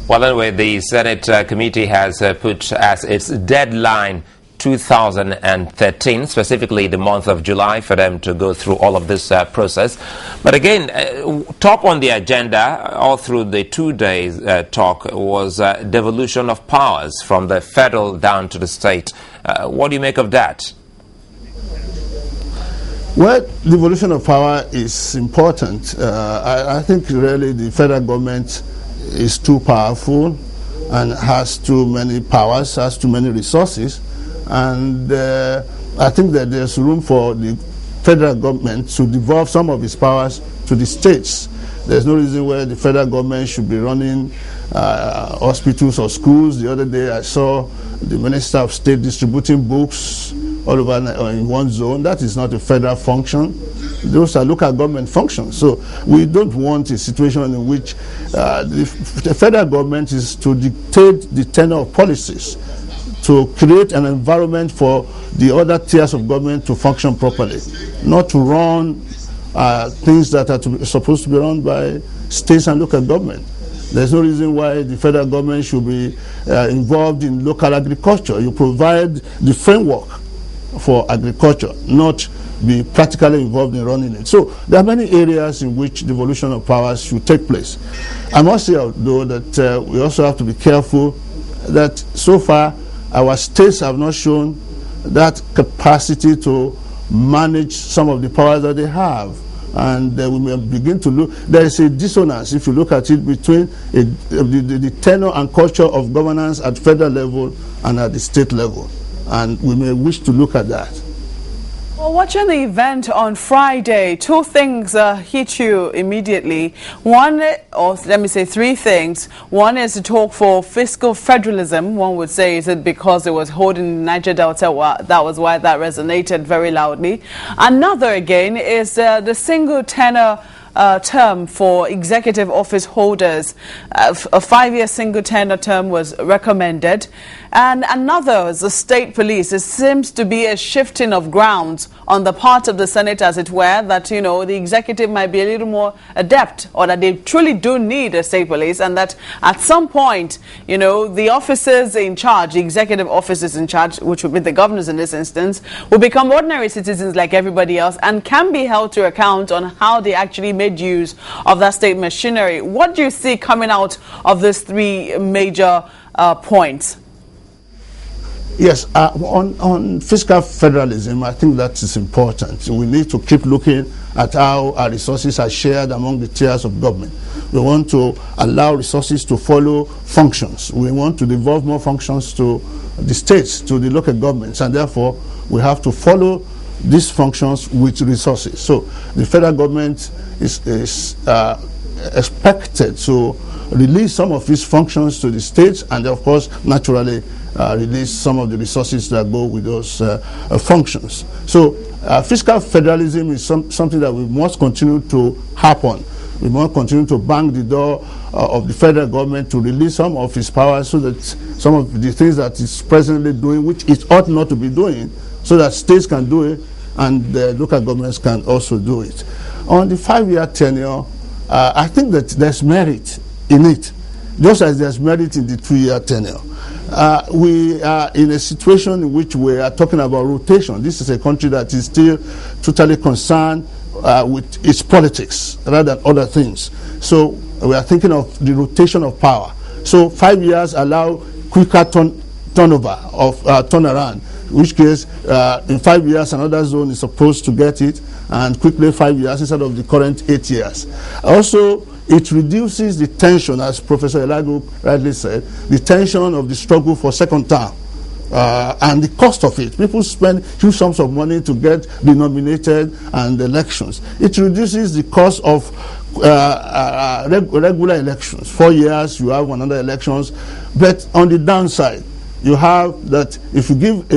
Well, anyway, the Senate committee has put as its deadline 2013, specifically the month of July, for them to go through all of this process. But again, top on the agenda all through the 2 days talk was devolution of powers from the federal down to the state. What do you make of that? Well, devolution of power is important. I think really the federal government is too powerful and has too many powers, has too many resources. And I think that there's room for the federal government to devolve some of its powers to the states. There's no reason why the federal government should be running hospitals or schools. The other day I saw the Minister of State distributing books all over in one zone. That is not a federal function. Those are local government functions. So we don't want a situation in which the federal government is to dictate the tenor of policies, to create an environment for the other tiers of government to function properly, not to run things that are supposed to be run by states and local government. There's no reason why the federal government should be involved in local agriculture. You provide the framework for agriculture, not be practically involved in running it. So there are many areas in which devolution of powers should take place. I must say, though, that we also have to be careful that so far our states have not shown that capacity to manage some of the powers that they have. And we may begin to look, there is a dissonance, if you look at it, between the tenor and culture of governance at federal level and at the state level. And we may wish to look at that. Well, watching the event on Friday, two things hit you immediately. One, or let me say three things. One is the talk for fiscal federalism. One would say, is it because it was holding in Niger Delta? Well, that was why that resonated very loudly. Another, again, is the single tenor term for executive office holders. A 5-year single tenor term was recommended. And another is the state police. It seems to be a shifting of grounds on the part of the Senate, as it were, that, you know, the executive might be a little more adept, or that they truly do need a state police, and that at some point, you know, the officers in charge, the executive officers in charge, which would be the governors in this instance, will become ordinary citizens like everybody else and can be held to account on how they actually made use of that state machinery. What do you see coming out of these three major points? Yes, on fiscal federalism, I think that is important. We need to keep looking at how our resources are shared among the tiers of government. We want to allow resources to follow functions. We want to devolve more functions to the states, to the local governments, and therefore we have to follow these functions with resources. So the federal government is expected to release some of these functions to the states, and of course, naturally, release some of the resources that go with those functions. So fiscal federalism is something that we must continue to happen. We must continue to bang the door of the federal government to release some of its powers, so that some of the things that it's presently doing, which it ought not to be doing, so that states can do it and the local governments can also do it. On the 5-year tenure, I think that there's merit in it, just as there's merit in the 2-year tenure. We are in a situation in which we are talking about rotation. This is a country that is still totally concerned with its politics rather than other things. So we are thinking of the rotation of power. So 5 years allow quicker turnover of turnaround, in which case in 5 years another zone is supposed to get it, and quickly 5 years instead of the current 8 years. Also, it reduces the tension, as Professor Elago rightly said, the tension of the struggle for second term and the cost of it. People spend huge sums of money to get renominated and elections. It reduces the cost of regular elections. 4 years, you have another elections. But on the downside, you have that if you give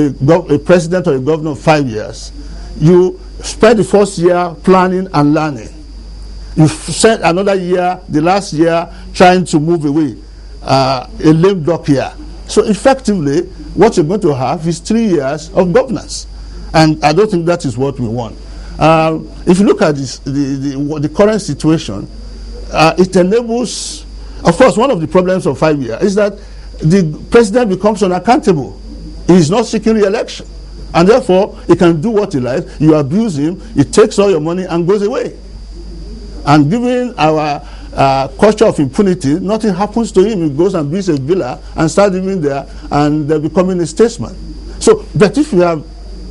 a president or a governor 5 years, you spend the first year planning and learning. You spend another year, the last year, trying to move away, a lame duck year. So effectively, what you're going to have is 3 years of governance. And I don't think that is what we want. If you look at this, the current situation, it enables Of course, one of the problems of 5 years is that the president becomes unaccountable. He is not seeking re-election. And therefore, he can do what he likes. You abuse him, he takes all your money and goes away. And given our culture of impunity, nothing happens to him. He goes and builds a villa and starts living there, and they're becoming a statesman. So, but if you have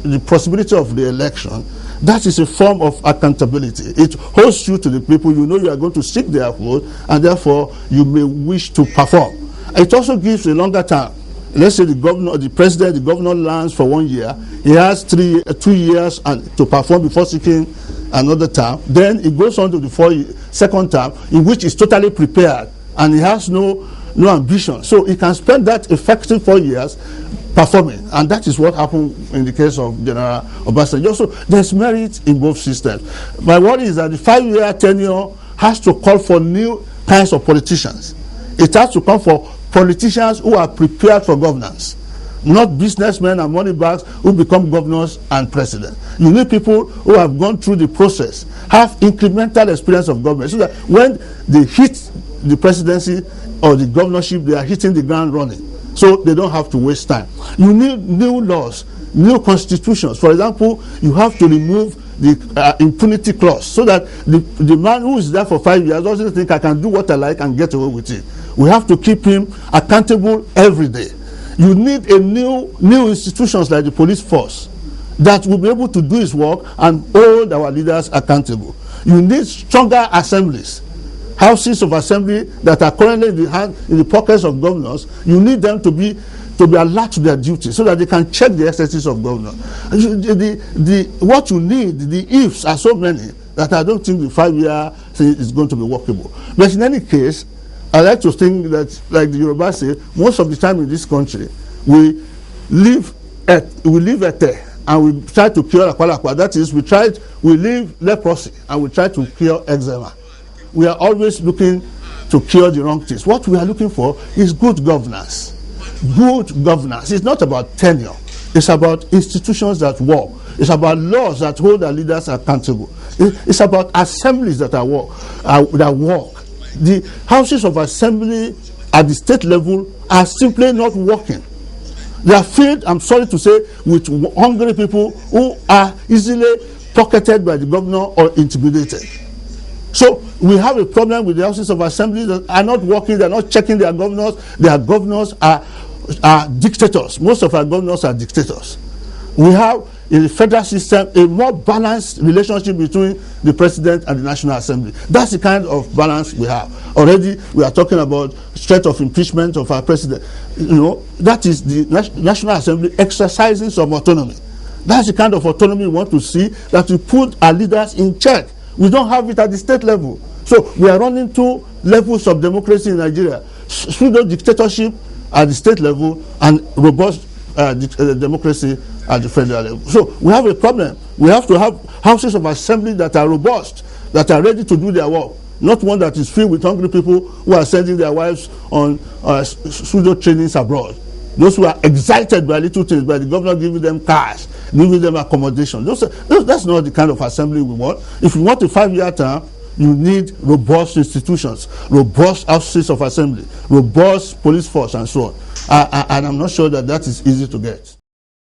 the possibility of the election, that is a form of accountability. It holds you to the people. You know you are going to seek their vote, and therefore you may wish to perform. It also gives a longer term. Let's say the governor, the president, the governor lands for 1 year. He has 2 years to perform before seeking another term. Then he goes on to the second term, in which he's totally prepared and he has no ambition. So he can spend that effective 4 years performing, and that is what happened in the case of General Obasanjo. So there's merit in both systems. My worry is that the 5-year tenure has to call for new kinds of politicians. It has to come for politicians who are prepared for governance, not businessmen and money bags who become governors and presidents. You need people who have gone through the process, have incremental experience of government, so that when they hit the presidency or the governorship, they are hitting the ground running, so they don't have to waste time. You need new laws, new constitutions. For example, you have to remove the impunity clause, so that the man who is there for 5 years doesn't think I can do what I like and get away with it. We have to keep him accountable every day. You need a new institutions like the police force that will be able to do its work and hold our leaders accountable. You need stronger assemblies, houses of assembly that are currently in the pockets of governors. You need them to be alert to their duties so that they can check the excesses of governors. What you need, the ifs are so many that I don't think the 5-year thing is going to be workable. But in any case, I like to think that, like the Yoruba say, most of the time in this country, we live and we try to cure akwalakwa. That is, we leave leprosy and we try to cure eczema. We are always looking to cure the wrong things. What we are looking for is good governance. Good governance. It's not about tenure. It's about institutions that work. It's about laws that hold our leaders accountable. It's about assemblies that work. The houses of assembly at the state level are simply not working. They are filled, I'm sorry to say, with hungry people who are easily pocketed by the governor or intimidated. So we have a problem with the houses of assembly that are not working. They're not checking their governors. Their governors are dictators. Most of our governors are dictators. We have in the federal system a more balanced relationship between the president and the National Assembly. That's the kind of balance we have. Already we are talking about threat of impeachment of our president. That is the National Assembly exercising some autonomy. That's the kind of autonomy we want to see, that we put our leaders in check. We don't have it at the state level. So we are running 2 levels of democracy in Nigeria. Pseudo dictatorship at the state level and robust democracy at the federal level. So we have a problem. We have to have houses of assembly that are robust, that are ready to do their work, not one that is filled with hungry people who are sending their wives on pseudo trainings abroad. Those who are excited by little things, by the governor giving them cash, giving them accommodation. That's not the kind of assembly we want. If we want a 5-year term, you need robust institutions, robust houses of assembly, robust police force, and so on. And I'm not sure that is easy to get.